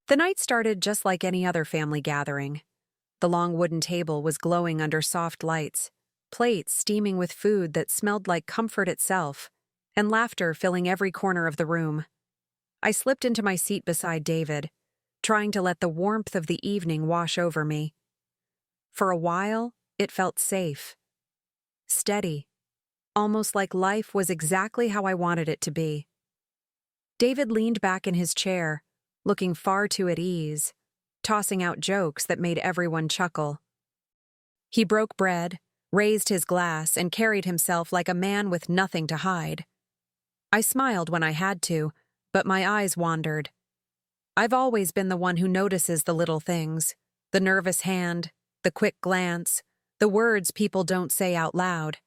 The night started just like any other family gathering. The long wooden table was glowing under soft lights, plates steaming with food that smelled like comfort itself, and laughter filling every corner of the room. I slipped into my seat beside David, trying to let the warmth of the evening wash over me. For a while, it felt safe, steady, almost like life was exactly how I wanted it to be. David leaned back in his chair, looking far too at ease, tossing out jokes that made everyone chuckle. He broke bread, raised his glass, and carried himself like a man with nothing to hide. I smiled when I had to, but my eyes wandered. I've always been the one who notices the little things, the nervous hand, the quick glance, the words people don't say out loud.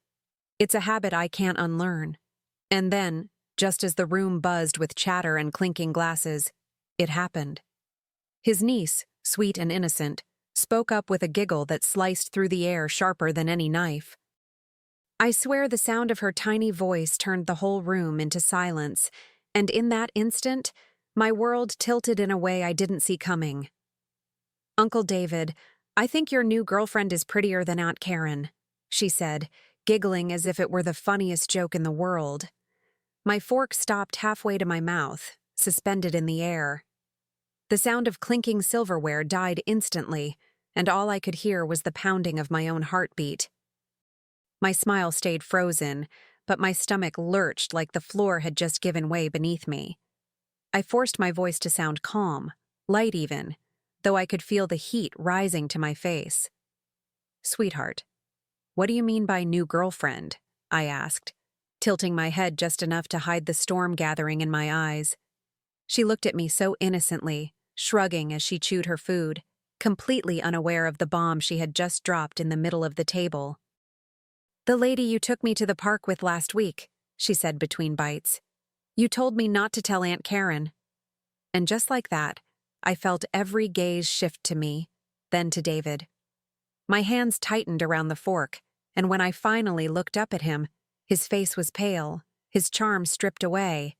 It's a habit I can't unlearn. And then, just as the room buzzed with chatter and clinking glasses, it happened. His niece, sweet and innocent, spoke up with a giggle that sliced through the air sharper than any knife. I swear the sound of her tiny voice turned the whole room into silence, and in that instant, my world tilted in a way I didn't see coming. "Uncle David, I think your new girlfriend is prettier than Aunt Karen," she said, giggling as if it were the funniest joke in the world. My fork stopped halfway to my mouth, suspended in the air. The sound of clinking silverware died instantly, and all I could hear was the pounding of my own heartbeat. My smile stayed frozen, but my stomach lurched like the floor had just given way beneath me. I forced my voice to sound calm, light even, though I could feel the heat rising to my face. "Sweetheart, what do you mean by new girlfriend?" I asked, tilting my head just enough to hide the storm gathering in my eyes. She looked at me so innocently, shrugging as she chewed her food, completely unaware of the bomb she had just dropped in the middle of the table. "The lady you took me to the park with last week," she said between bites. "You told me not to tell Aunt Karen." And just like that, I felt every gaze shift to me, then to David. My hands tightened around the fork, and when I finally looked up at him, his face was pale, his charm stripped away.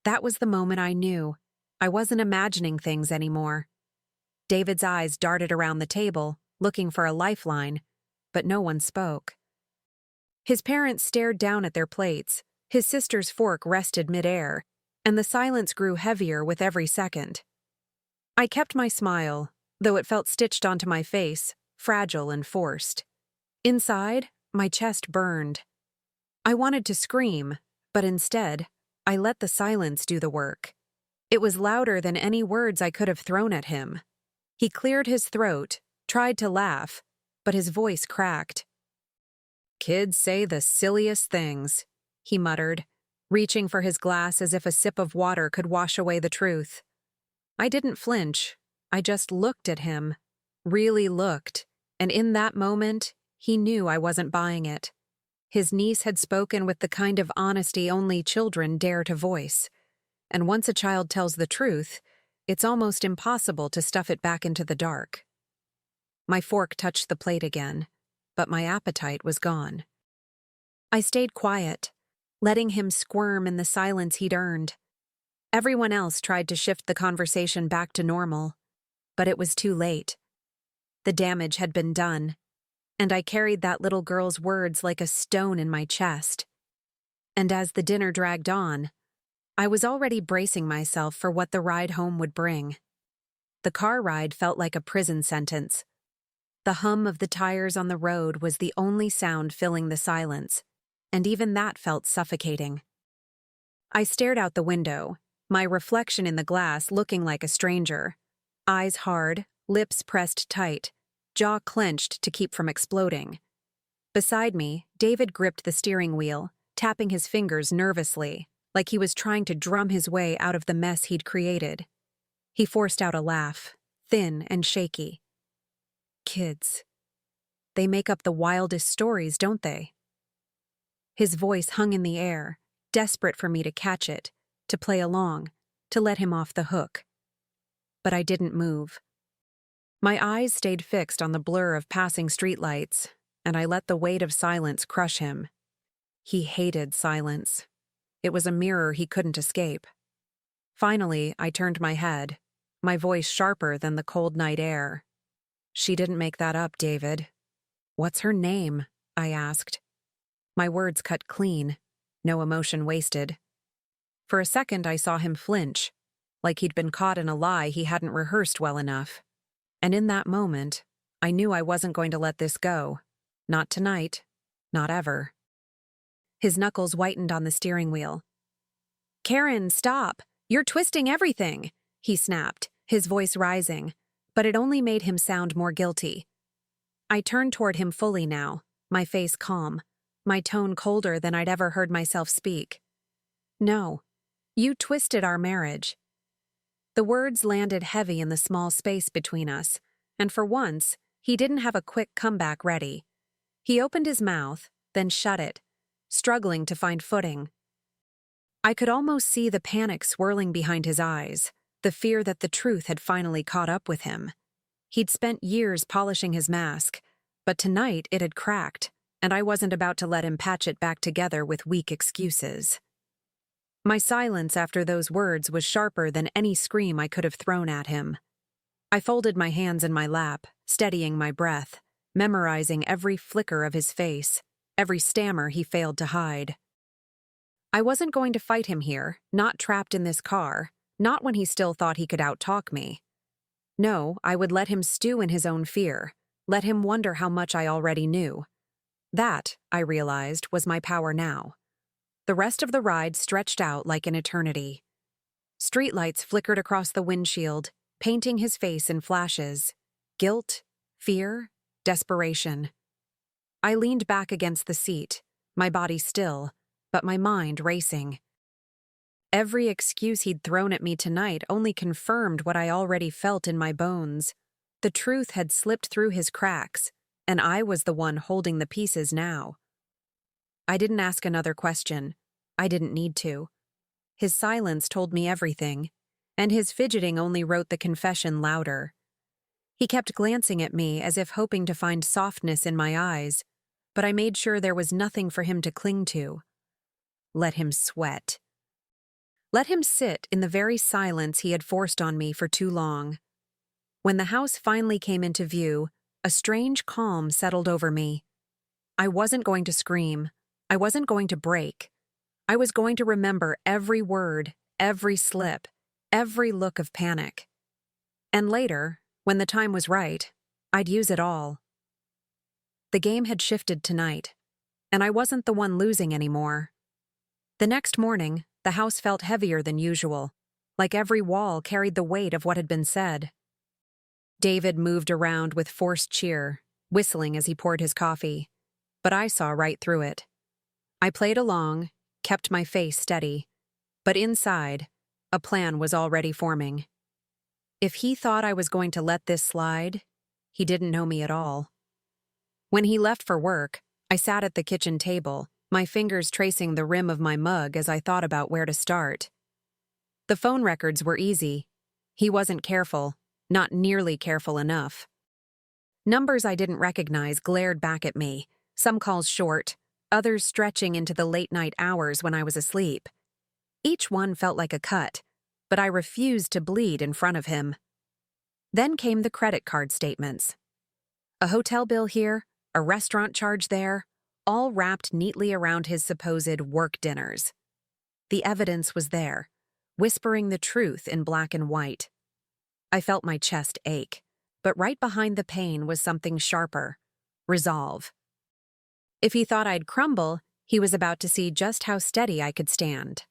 That was the moment I knew I wasn't imagining things anymore. David's eyes darted around the table, looking for a lifeline, but no one spoke. His parents stared down at their plates, his sister's fork rested midair, and the silence grew heavier with every second. I kept my smile, though it felt stitched onto my face, fragile and forced. Inside, my chest burned. I wanted to scream, but instead, I let the silence do the work. It was louder than any words I could have thrown at him. He cleared his throat, tried to laugh, but his voice cracked. "Kids say the silliest things," he muttered, reaching for his glass as if a sip of water could wash away the truth. I didn't flinch. I just looked at him, really looked, and in that moment, he knew I wasn't buying it. His niece had spoken with the kind of honesty only children dare to voice. And once a child tells the truth, it's almost impossible to stuff it back into the dark. My fork touched the plate again, but my appetite was gone. I stayed quiet, letting him squirm in the silence he'd earned. Everyone else tried to shift the conversation back to normal, but it was too late. The damage had been done, and I carried that little girl's words like a stone in my chest. And as the dinner dragged on, I was already bracing myself for what the ride home would bring. The car ride felt like a prison sentence. The hum of the tires on the road was the only sound filling the silence, and even that felt suffocating. I stared out the window, my reflection in the glass looking like a stranger. Eyes hard, lips pressed tight, jaw clenched to keep from exploding. Beside me, David gripped the steering wheel, tapping his fingers nervously, like he was trying to drum his way out of the mess he'd created. He forced out a laugh, thin and shaky. "Kids. They make up the wildest stories, don't they?" His voice hung in the air, desperate for me to catch it, to play along, to let him off the hook. But I didn't move. My eyes stayed fixed on the blur of passing streetlights, and I let the weight of silence crush him. He hated silence. It was a mirror he couldn't escape. Finally, I turned my head, my voice sharper than the cold night air. She didn't make that up, David. What's her name? I asked. My words cut clean, no emotion wasted. For a second I saw him flinch, like he'd been caught in a lie he hadn't rehearsed well enough. And in that moment, I knew I wasn't going to let this go. Not tonight. Not ever. His knuckles whitened on the steering wheel. Karen, stop! You're twisting everything! He snapped, his voice rising, but it only made him sound more guilty. I turned toward him fully now, my face calm, my tone colder than I'd ever heard myself speak. No, you twisted our marriage. The words landed heavy in the small space between us, and for once, he didn't have a quick comeback ready. He opened his mouth, then shut it, struggling to find footing. I could almost see the panic swirling behind his eyes, the fear that the truth had finally caught up with him. He'd spent years polishing his mask, but tonight it had cracked, and I wasn't about to let him patch it back together with weak excuses. My silence after those words was sharper than any scream I could have thrown at him. I folded my hands in my lap, steadying my breath, memorizing every flicker of his face, every stammer he failed to hide. I wasn't going to fight him here, not trapped in this car, not when he still thought he could outtalk me. No, I would let him stew in his own fear, let him wonder how much I already knew. That, I realized, was my power now. The rest of the ride stretched out like an eternity. Streetlights flickered across the windshield, painting his face in flashes. Guilt, fear, desperation. I leaned back against the seat, my body still, but my mind racing. Every excuse he'd thrown at me tonight only confirmed what I already felt in my bones. The truth had slipped through his cracks, and I was the one holding the pieces now. I didn't ask another question. I didn't need to. His silence told me everything, and his fidgeting only wrote the confession louder. He kept glancing at me as if hoping to find softness in my eyes, but I made sure there was nothing for him to cling to. Let him sweat. Let him sit in the very silence he had forced on me for too long. When the house finally came into view, a strange calm settled over me. I wasn't going to scream. I wasn't going to break. I was going to remember every word, every slip, every look of panic. And later, when the time was right, I'd use it all. The game had shifted tonight, and I wasn't the one losing anymore. The next morning, the house felt heavier than usual, like every wall carried the weight of what had been said. David moved around with forced cheer, whistling as he poured his coffee, but I saw right through it. I played along, kept my face steady, but inside, a plan was already forming. If he thought I was going to let this slide, he didn't know me at all. When he left for work, I sat at the kitchen table, my fingers tracing the rim of my mug as I thought about where to start. The phone records were easy. He wasn't careful, not nearly careful enough. Numbers I didn't recognize glared back at me, some calls short, others stretching into the late-night hours when I was asleep. Each one felt like a cut, but I refused to bleed in front of him. Then came the credit card statements. A hotel bill here, a restaurant charge there, all wrapped neatly around his supposed work dinners. The evidence was there, whispering the truth in black and white. I felt my chest ache, but right behind the pain was something sharper: resolve. If he thought I'd crumble, he was about to see just how steady I could stand.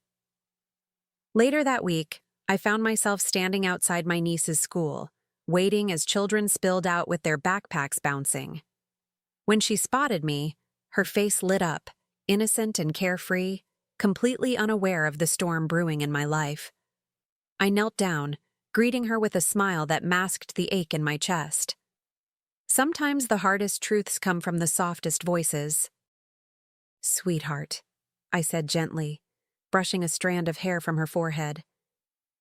Later that week, I found myself standing outside my niece's school, waiting as children spilled out with their backpacks bouncing. When she spotted me, her face lit up, innocent and carefree, completely unaware of the storm brewing in my life. I knelt down, greeting her with a smile that masked the ache in my chest. Sometimes the hardest truths come from the softest voices. "Sweetheart," I said gently, brushing a strand of hair from her forehead.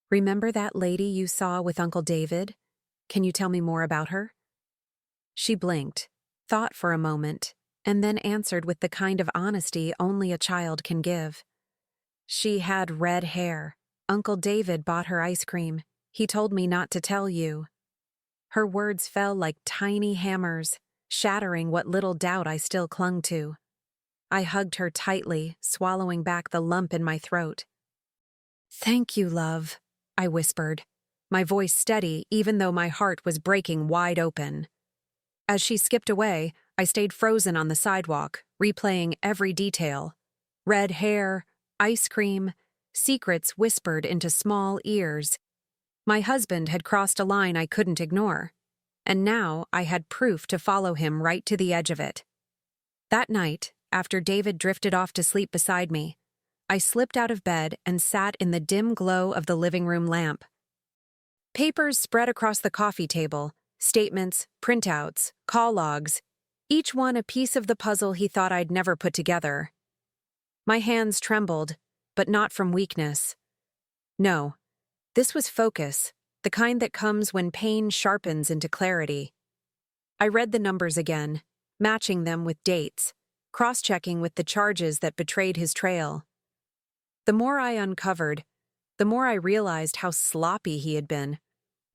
"Remember that lady you saw with Uncle David? Can you tell me more about her?" She blinked, thought for a moment, and then answered with the kind of honesty only a child can give. "She had red hair. Uncle David bought her ice cream. He told me not to tell you." Her words fell like tiny hammers, shattering what little doubt I still clung to. I hugged her tightly, swallowing back the lump in my throat. "Thank you, love," I whispered, my voice steady even though my heart was breaking wide open. As she skipped away, I stayed frozen on the sidewalk, replaying every detail. Red hair, ice cream, secrets whispered into small ears. My husband had crossed a line I couldn't ignore, and now I had proof to follow him right to the edge of it. That night, after David drifted off to sleep beside me, I slipped out of bed and sat in the dim glow of the living room lamp. Papers spread across the coffee table, statements, printouts, call logs, each one a piece of the puzzle he thought I'd never put together. My hands trembled, but not from weakness. No, this was focus, the kind that comes when pain sharpens into clarity. I read the numbers again, matching them with dates, cross-checking with the charges that betrayed his trail. The more I uncovered, the more I realized how sloppy he had been,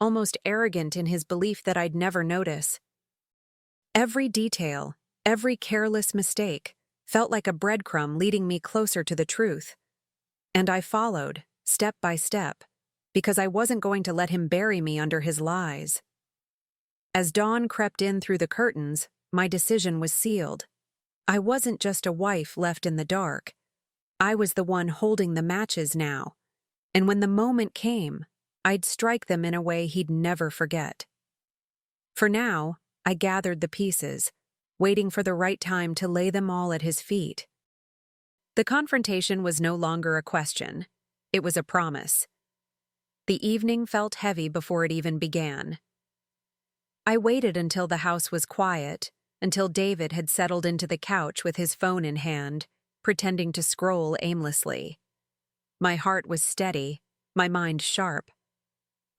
almost arrogant in his belief that I'd never notice. Every detail, every careless mistake, felt like a breadcrumb leading me closer to the truth. And I followed, step by step, because I wasn't going to let him bury me under his lies. As dawn crept in through the curtains, my decision was sealed. I wasn't just a wife left in the dark. I was the one holding the matches now, and when the moment came, I'd strike them in a way he'd never forget. For now, I gathered the pieces, waiting for the right time to lay them all at his feet. The confrontation was no longer a question. It was a promise. The evening felt heavy before it even began. I waited until the house was quiet, until David had settled into the couch with his phone in hand, pretending to scroll aimlessly. My heart was steady, my mind sharp.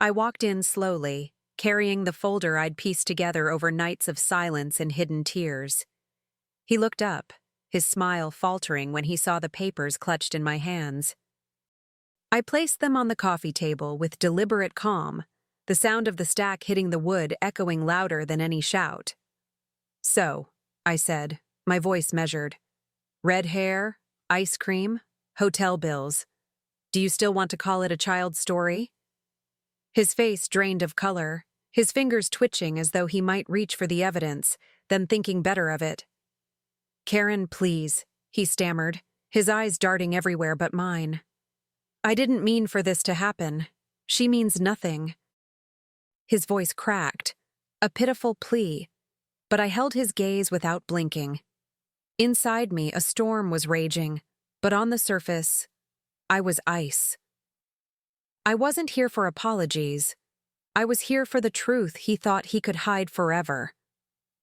I walked in slowly, carrying the folder I'd pieced together over nights of silence and hidden tears. He looked up, his smile faltering when he saw the papers clutched in my hands. I placed them on the coffee table with deliberate calm, the sound of the stack hitting the wood echoing louder than any shout. "So," I said, my voice measured. "Red hair, ice cream, hotel bills. Do you still want to call it a child's story?" His face drained of color, his fingers twitching as though he might reach for the evidence, then thinking better of it. "Karen, please," he stammered, his eyes darting everywhere but mine. "I didn't mean for this to happen. She means nothing." His voice cracked, a pitiful plea, but I held his gaze without blinking. Inside me, a storm was raging, but on the surface, I was ice. I wasn't here for apologies. I was here for the truth he thought he could hide forever.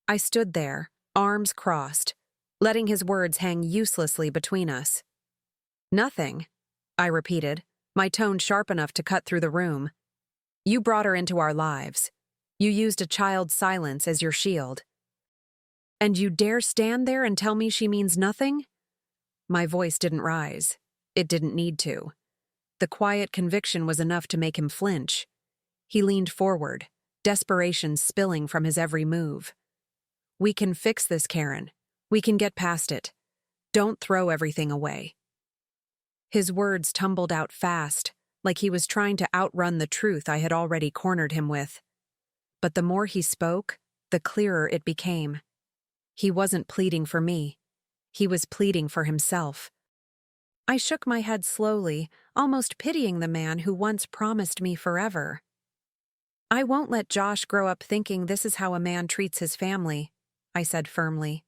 I stood there, arms crossed, letting his words hang uselessly between us. "Nothing," I repeated, my tone sharp enough to cut through the room. "You brought her into our lives. You used a child's silence as your shield. And you dare stand there and tell me she means nothing?" My voice didn't rise. It didn't need to. The quiet conviction was enough to make him flinch. He leaned forward, desperation spilling from his every move. "We can fix this, Karen. We can get past it. Don't throw everything away." His words tumbled out fast, like he was trying to outrun the truth I had already cornered him with. But the more he spoke, the clearer it became. He wasn't pleading for me. He was pleading for himself. I shook my head slowly, almost pitying the man who once promised me forever. "I won't let Josh grow up thinking this is how a man treats his family," I said firmly.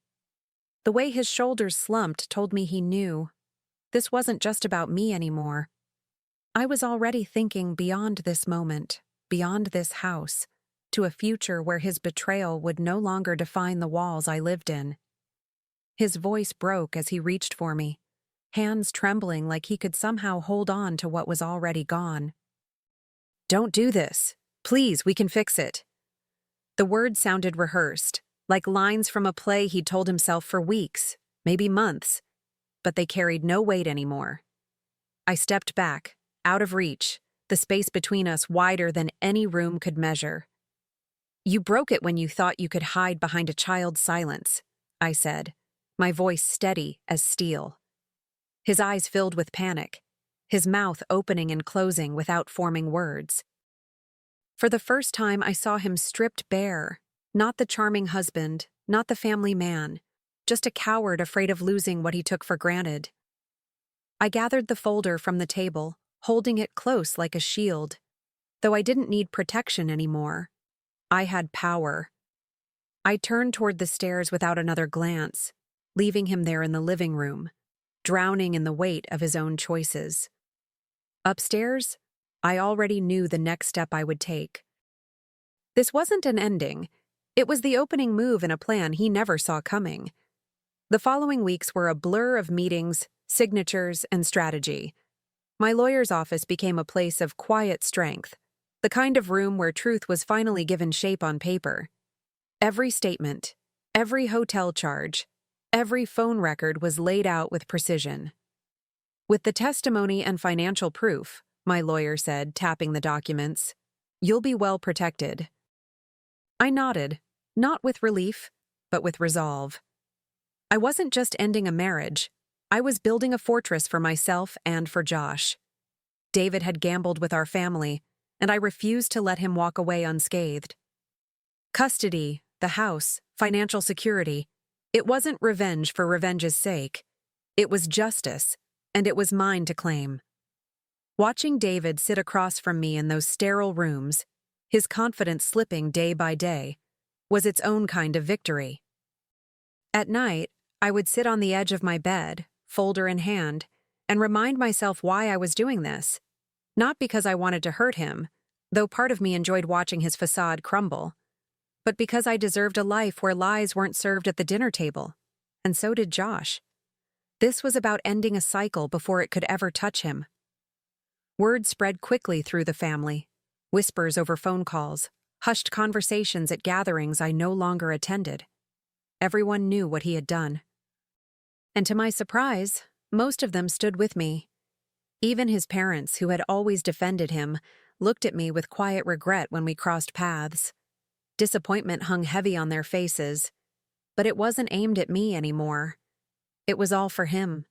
The way his shoulders slumped told me he knew. This wasn't just about me anymore. I was already thinking beyond this moment, beyond this house, to a future where his betrayal would no longer define the walls I lived in. His voice broke as he reached for me, hands trembling like he could somehow hold on to what was already gone. "Don't do this. Please, we can fix it." The words sounded rehearsed, like lines from a play he'd told himself for weeks, maybe months, but they carried no weight anymore. I stepped back, out of reach, the space between us wider than any room could measure. "You broke it when you thought you could hide behind a child's silence," I said, my voice steady as steel. His eyes filled with panic, his mouth opening and closing without forming words. For the first time, I saw him stripped bare, not the charming husband, not the family man, just a coward afraid of losing what he took for granted. I gathered the folder from the table, holding it close like a shield. Though I didn't need protection anymore, I had power. I turned toward the stairs without another glance, leaving him there in the living room, drowning in the weight of his own choices. Upstairs, I already knew the next step I would take. This wasn't an ending. It was the opening move in a plan he never saw coming. The following weeks were a blur of meetings, signatures, and strategy. My lawyer's office became a place of quiet strength, the kind of room where truth was finally given shape on paper. Every statement, every hotel charge, every phone record was laid out with precision. "With the testimony and financial proof," my lawyer said, tapping the documents, "you'll be well protected." I nodded, not with relief, but with resolve. I wasn't just ending a marriage. I was building a fortress for myself and for Josh. David had gambled with our family, and I refused to let him walk away unscathed. Custody, the house, financial security. It wasn't revenge for revenge's sake. It was justice, and it was mine to claim. Watching David sit across from me in those sterile rooms, his confidence slipping day by day, was its own kind of victory. At night, I would sit on the edge of my bed, folder in hand, and remind myself why I was doing this. Not because I wanted to hurt him, though part of me enjoyed watching his facade crumble, but because I deserved a life where lies weren't served at the dinner table, and so did Josh. This was about ending a cycle before it could ever touch him. Word spread quickly through the family, whispers over phone calls, hushed conversations at gatherings I no longer attended. Everyone knew what he had done. And to my surprise, most of them stood with me. Even his parents, who had always defended him, looked at me with quiet regret when we crossed paths. Disappointment hung heavy on their faces, but it wasn't aimed at me anymore. It was all for him.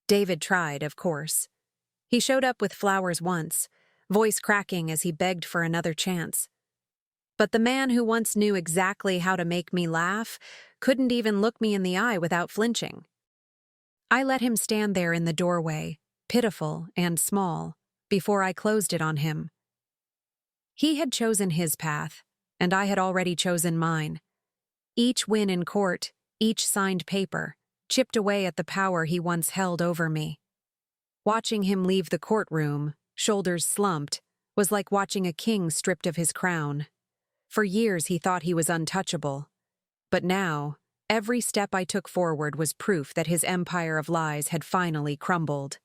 David tried, of course. He showed up with flowers once, voice cracking as he begged for another chance. But the man who once knew exactly how to make me laugh couldn't even look me in the eye without flinching. I let him stand there in the doorway, pitiful and small, before I closed it on him. He had chosen his path, and I had already chosen mine. Each win in court, each signed paper, chipped away at the power he once held over me. Watching him leave the courtroom, shoulders slumped, was like watching a king stripped of his crown. For years he thought he was untouchable. But now, every step I took forward was proof that his empire of lies had finally crumbled.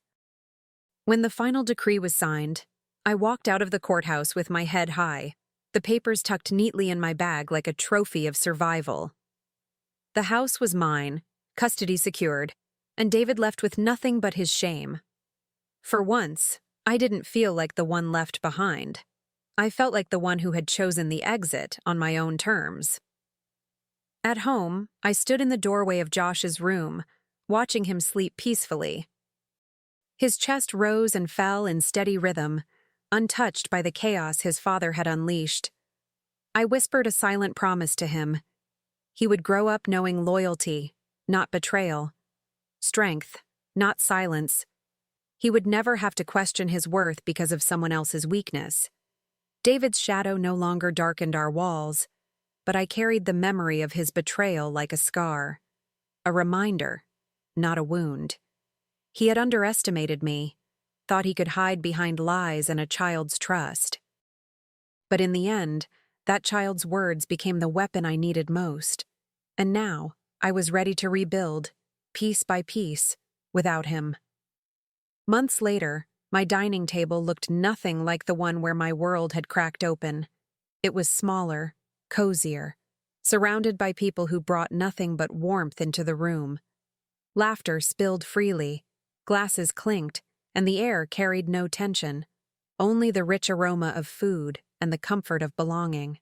When the final decree was signed, I walked out of the courthouse with my head high, the papers tucked neatly in my bag like a trophy of survival. The house was mine, custody secured, and David left with nothing but his shame. For once, I didn't feel like the one left behind. I felt like the one who had chosen the exit on my own terms. At home, I stood in the doorway of Josh's room, watching him sleep peacefully. His chest rose and fell in steady rhythm, untouched by the chaos his father had unleashed. I whispered a silent promise to him. He would grow up knowing loyalty, not betrayal. Strength, not silence. He would never have to question his worth because of someone else's weakness. David's shadow no longer darkened our walls, but I carried the memory of his betrayal like a scar. A reminder, not a wound. He had underestimated me, thought he could hide behind lies and a child's trust. But in the end, that child's words became the weapon I needed most. And now, I was ready to rebuild, piece by piece, without him. Months later, my dining table looked nothing like the one where my world had cracked open. It was smaller, cozier, surrounded by people who brought nothing but warmth into the room. Laughter spilled freely, glasses clinked, and the air carried no tension. only the rich aroma of food and the comfort of belonging.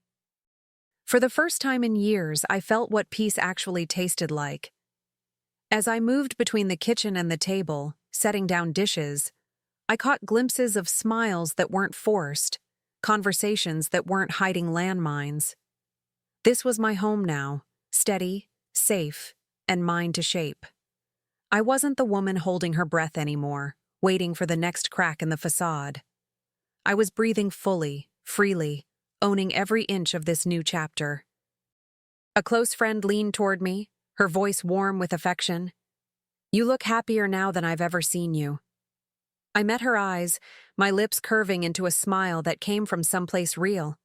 For the first time in years, I felt what peace actually tasted like. As I moved between the kitchen and the table, setting down dishes, I caught glimpses of smiles that weren't forced, conversations that weren't hiding landmines. This was my home now, steady, safe, and mine to shape. I wasn't the woman holding her breath anymore, waiting for the next crack in the facade. I was breathing fully, freely, owning every inch of this new chapter. A close friend leaned toward me, her voice warm with affection. "You look happier now than I've ever seen you." I met her eyes, my lips curving into a smile that came from someplace real.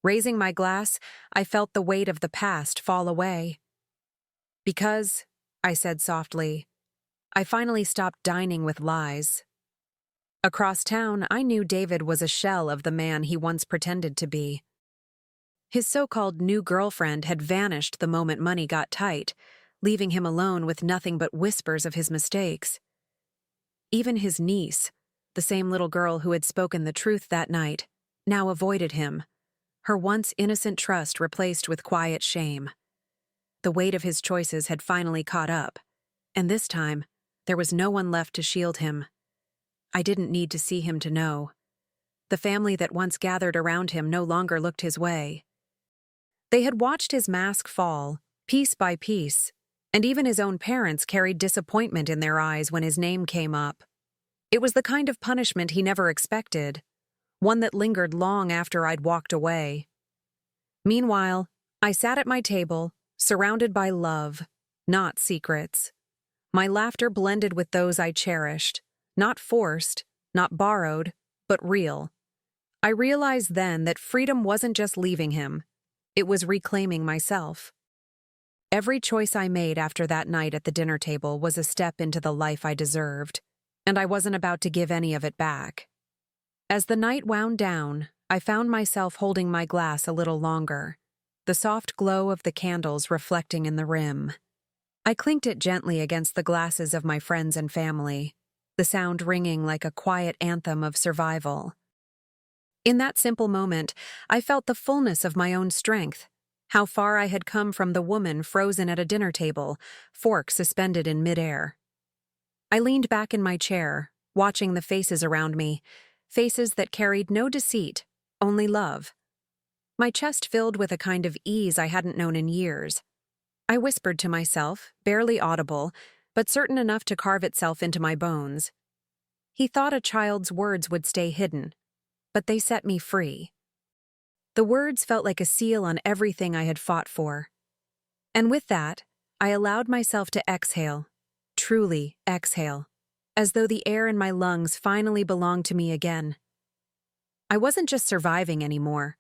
Raising my glass, I felt the weight of the past fall away. "Because," I said softly, "I finally stopped dining with lies." Across town, I knew David was a shell of the man he once pretended to be. His so-called new girlfriend had vanished the moment money got tight, leaving him alone with nothing but whispers of his mistakes. Even his niece, the same little girl who had spoken the truth that night, now avoided him, her once innocent trust replaced with quiet shame. The weight of his choices had finally caught up, and this time, there was no one left to shield him. I didn't need to see him to know. The family that once gathered around him no longer looked his way. They had watched his mask fall, piece by piece, and even his own parents carried disappointment in their eyes when his name came up. It was the kind of punishment he never expected, one that lingered long after I'd walked away. Meanwhile, I sat at my table, surrounded by love, not secrets. My laughter blended with those I cherished, not forced, not borrowed, but real. I realized then that freedom wasn't just leaving him, it was reclaiming myself. Every choice I made after that night at the dinner table was a step into the life I deserved, and I wasn't about to give any of it back. As the night wound down, I found myself holding my glass a little longer, the soft glow of the candles reflecting in the rim. I clinked it gently against the glasses of my friends and family, the sound ringing like a quiet anthem of survival. In that simple moment, I felt the fullness of my own strength, how far I had come from the woman frozen at a dinner table, fork suspended in midair. I leaned back in my chair, watching the faces around me, faces that carried no deceit, only love. My chest filled with a kind of ease I hadn't known in years. I whispered to myself, barely audible, but certain enough to carve itself into my bones. He thought a child's words would stay hidden, but they set me free. The words felt like a seal on everything I had fought for. And with that, I allowed myself to exhale, truly exhale, as though the air in my lungs finally belonged to me again. I wasn't just surviving anymore.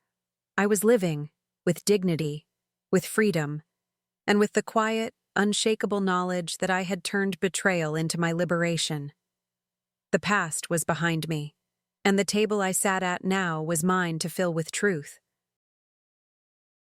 I was living, with dignity, with freedom, and with the quiet, unshakable knowledge that I had turned betrayal into my liberation. The past was behind me, and the table I sat at now was mine to fill with truth.